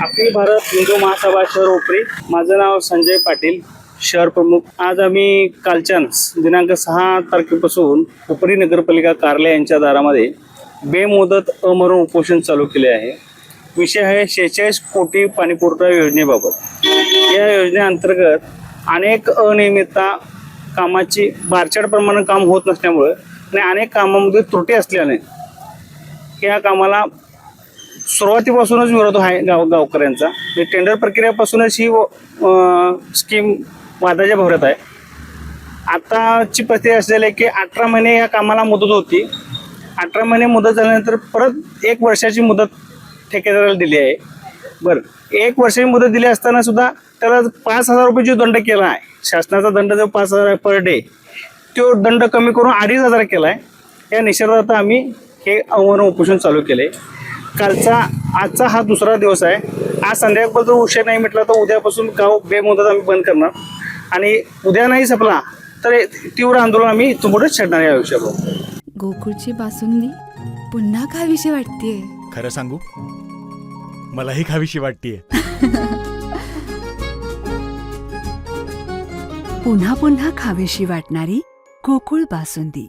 अखिल भारत हिंदू महासभा शहर उपरी. माझं नाव संजय पाटील, शहर प्रमुख. आज आम्ही कालच्याच दिनांक 6 तारखेपासून उपरी नगरपालिका कार्यालय यांच्या दारामध्ये बेमुदत अमरण उपोषण चालू केले आहे. विषय आहे 46 कोटी पाणीपुरवठा योजनेबाबत. या योजनेअंतर्गत अनेक अनियमितता, कामाची बारछाट प्रमाणे काम होत नसल्यामुळे आणि अनेक कामामध्ये त्रुटी असल्याने या कामाला सुरुवातीपासूनच विरोध आहे गावकऱ्यांचा. टेंडर प्रक्रियापासूनच ही स्कीम वादाच्या भोवऱ्यात आहे. आताची परिस्थिती असलेली आहे की 18 महिने या कामाला मुदत होती. 18 महिने मुदत झाल्यानंतर परत 1 वर्षाची मुदत ठेकेदाराला दिली आहे. बरं, 1 वर्षाची मुदत दिली असताना सुद्धा त्याला 5,000 रुपये जो दंड केला आहे, शासनाचा दंड जो 5,000 आहे पर डे, तो दंड कमी करून 2,500 केला आहे. या निषेधार्थ आम्ही हे आमरण उपोषण चालू केले. आजचा हा दुसरा दिवस आहे. आज संध्याकाळपर्यंत उशीर नाही म्हटला तर उद्यापासून गाव बेमुदत आम्ही बंद करणार आणि उद्या नाही संपला तर तीव्र आंदोलन आम्ही पुढे छेडणार या विषयावर. गोकुळची बासुंदी पुन्हा खावीशी वाटतेय. खरं सांगू, मलाही खावीशी वाटतेय. पुन्हा पुन्हा खावीशी वाटणारी गोकुळ बासुंदी.